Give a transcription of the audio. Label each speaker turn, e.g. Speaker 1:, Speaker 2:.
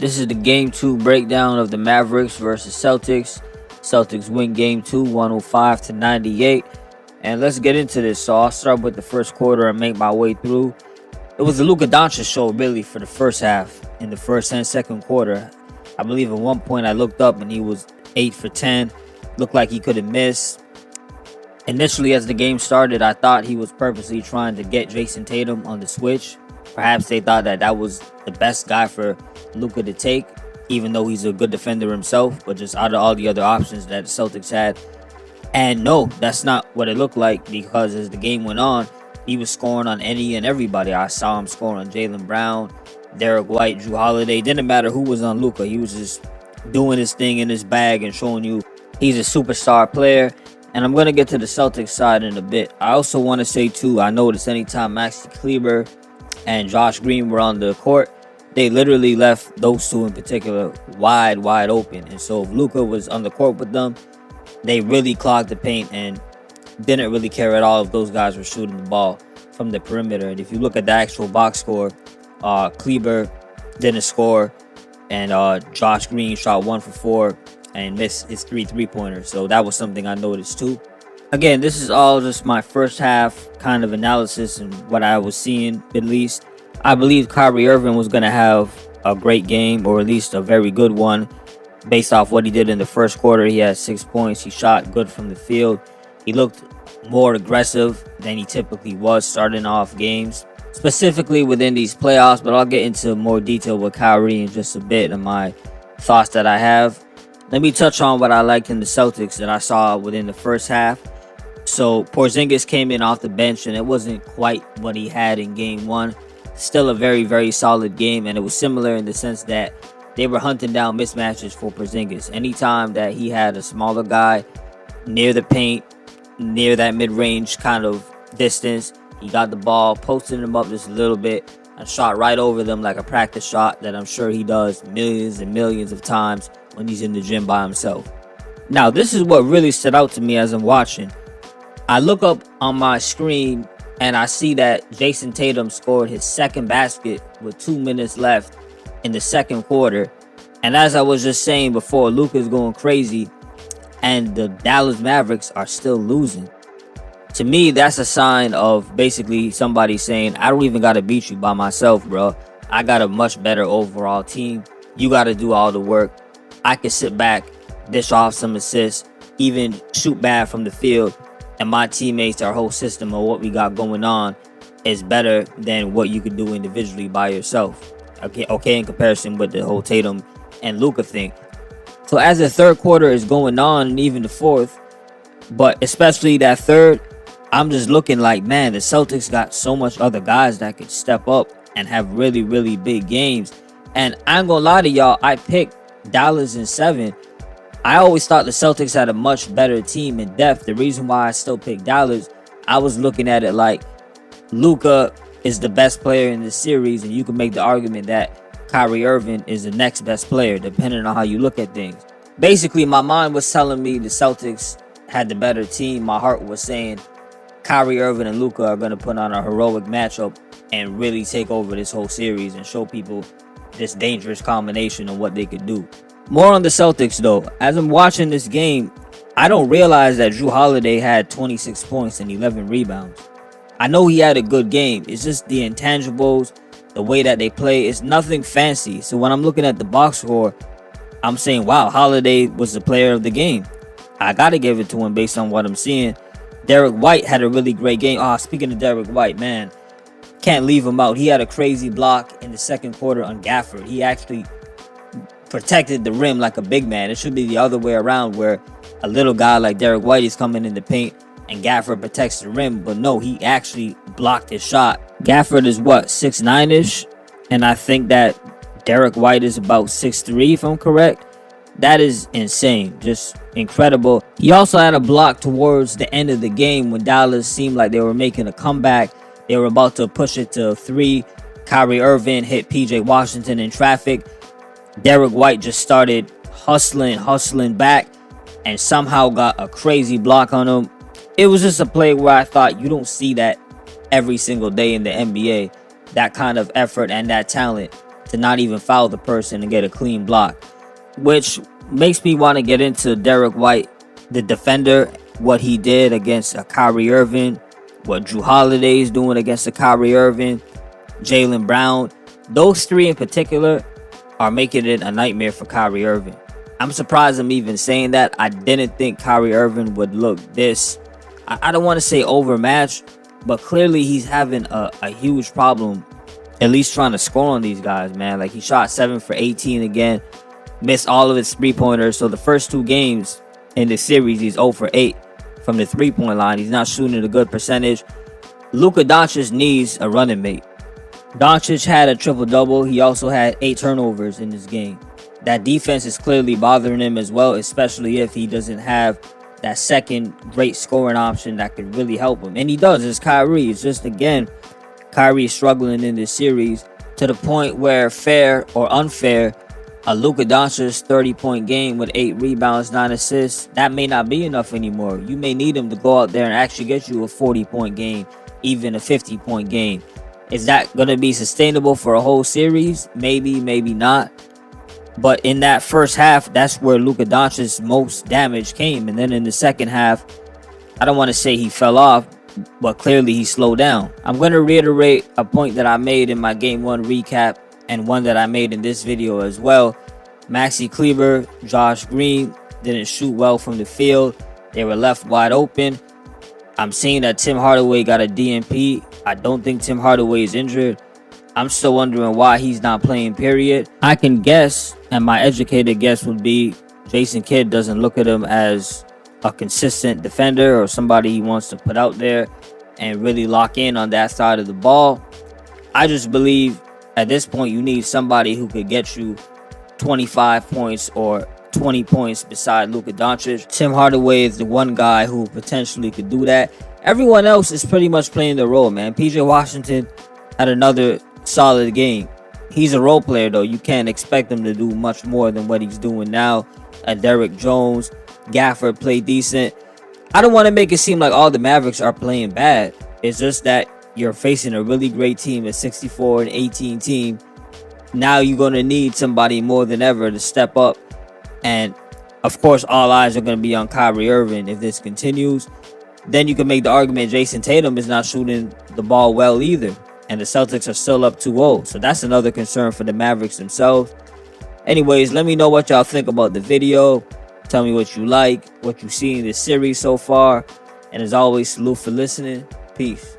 Speaker 1: This is the Game 2 breakdown of the Mavericks versus Celtics. Celtics win Game 2, 105-98. And let's get into this. So I'll start with the first quarter and make my way through. It was the Luka Doncic show, really, for the first half. In the first and second quarter, I believe at one point I looked up and he was 8 for 10. Looked like he could have missed. Initially, as the game started, I thought he was purposely trying to get Jason Tatum on the switch. Perhaps they thought that was the best guy for Luka to take, even though he's a good defender himself, but just out of all the other options that the Celtics had. And no, that's not what it looked like, because as the game went on, he was scoring on any and everybody. I saw him scoring on Jaylen Brown, Derek White, Jrue Holiday. Didn't matter who was on Luka. He was just doing his thing in his bag and showing you he's a superstar player. And I'm going to get to the Celtics side in a bit. I also want to say, too, I noticed anytime Maxi Kleber and Josh Green were on the court, they literally left those two in particular wide open. And so if Luka was on the court with them, they really clogged the paint and didn't really care at all if those guys were shooting the ball from the perimeter. And if you look at the actual box score, Kleber didn't score, and Josh Green shot 1 for 4 and missed his 3-3-pointers. So that was something I noticed too. Again, this is all just my first half kind of analysis and what I was seeing, at least. I believe Kyrie Irving was going to have a great game, or at least a very good one, based off what he did in the first quarter. He had 6 points. He shot good from the field. He looked more aggressive than he typically was starting off games, specifically within these playoffs. But I'll get into more detail with Kyrie in just a bit and my thoughts that I have. Let me touch on what I liked in the Celtics that I saw within the first half. So Porzingis came in off the bench, and it wasn't quite what he had in Game 1. Still a very solid game, and it was similar in the sense that they were hunting down mismatches for Porzingis. Anytime that he had a smaller guy near the paint, near that mid-range kind of distance, he got the ball, posted him up just a little bit, and shot right over them like a practice shot that I'm sure he does millions and millions of times when he's in the gym by himself. Now, this is what really stood out to me as I'm watching. I look up on my screen and I see that Jason Tatum scored his second basket with 2 minutes left in the second quarter. And as I was just saying before, Luka's going crazy and the Dallas Mavericks are still losing. To me, that's a sign of basically somebody saying, I don't even got to beat you by myself, bro. I got a much better overall team. You got to do all the work. I can sit back, dish off some assists, even shoot bad from the field, and my teammates, our whole system of what we got going on is better than what you could do individually by yourself. Okay, in comparison with the whole Tatum and Luka thing. So as the third quarter is going on, and even the fourth, but especially that third, I'm just looking like, man, the Celtics got so much other guys that could step up and have really big games. And I ain't gonna lie to y'all, I picked Dallas in 7. I always thought the Celtics had a much better team in depth. The reason why I still picked Dallas, I was looking at it like Luka is the best player in the series, and you can make the argument that Kyrie Irving is the next best player, depending on how you look at things. Basically, my mind was telling me the Celtics had the better team. My heart was saying Kyrie Irving and Luka are going to put on a heroic matchup and really take over this whole series and show people this dangerous combination of what they could do. More on the Celtics, though. As I'm watching this game, I don't realize that Jrue Holiday had 26 points and 11 rebounds. I know he had a good game. It's just the intangibles, the way that they play. It's nothing fancy. So when I'm looking at the box score, I'm saying, wow, Holiday was the player of the game. I got to give it to him based on what I'm seeing. Derek White had a really great game. Speaking of Derek White, man, can't leave him out. He had a crazy block in the second quarter on Gafford. He actually protected the rim like a big man. It should be the other way around, where a little guy like Derek White is coming in the paint and Gafford protects the rim. But no, he actually blocked his shot. Gafford is what, 6'9"-ish? And I think that Derek White is about 6'3", if I'm correct. That is insane. Just incredible. He also had a block towards the end of the game when Dallas seemed like they were making a comeback. They were about to push it to 3. Kyrie Irving hit PJ Washington in traffic. Derek White just started hustling back and somehow got a crazy block on him. It was just a play where I thought you don't see that every single day in the NBA. That kind of effort and that talent to not even foul the person and get a clean block, which makes me want to get into Derek White, the defender, what he did against Kyrie Irving, what Drew Holiday is doing against Kyrie Irving, Jaylen Brown. Those three in particular are making it a nightmare for Kyrie Irving. I'm surprised I'm even saying that. I didn't think Kyrie Irving would look this, I don't want to say overmatched, but clearly he's having a huge problem, at least trying to score on these guys, man. Like, he shot 7 for 18 again, missed all of his three-pointers. So the first two games in the series, he's 0 for 8 from the three-point line. He's not shooting at a good percentage. Luka Doncic needs a running mate. Doncic had a triple-double. He also had 8 turnovers in this game. That defense is clearly bothering him as well, especially if he doesn't have that second great scoring option that could really help him. And he does. It's Kyrie. It's just, again, Kyrie is struggling in this series to the point where, fair or unfair, a Luka Doncic 30-point game with 8 rebounds, 9 assists, that may not be enough anymore. You may need him to go out there and actually get you a 40-point game, even a 50-point game. Is that going to be sustainable for a whole series? Maybe, maybe not. But in that first half, that's where Luka Doncic's most damage came. And then in the second half, I don't want to say he fell off, but clearly he slowed down. I'm going to reiterate a point that I made in my Game 1 recap and one that I made in this video as well. Maxi Kleber, Josh Green didn't shoot well from the field. They were left wide open. I'm seeing that Tim Hardaway got a DNP. I don't think Tim Hardaway is injured. I'm still wondering why he's not playing, period. I can guess, and my educated guess would be Jason Kidd doesn't look at him as a consistent defender or somebody he wants to put out there and really lock in on that side of the ball. I just believe at this point you need somebody who could get you 25 points or 20 points beside Luka Doncic. Tim Hardaway is the one guy who potentially could do that. Everyone else is pretty much playing their role, man. PJ Washington had another solid game. He's a role player, though. You can't expect him to do much more than what he's doing now. Derek Jones, Gafford played decent. I don't want to make it seem like all the Mavericks are playing bad. It's just that you're facing a really great team, a 64-18 team. Now you're going to need somebody more than ever to step up. And, of course, all eyes are going to be on Kyrie Irving if this continues. Then you can make the argument Jason Tatum is not shooting the ball well either. And the Celtics are still up 2-0. So that's another concern for the Mavericks themselves. Anyways, let me know what y'all think about the video. Tell me what you like, what you see in this series so far. And as always, salute for listening. Peace.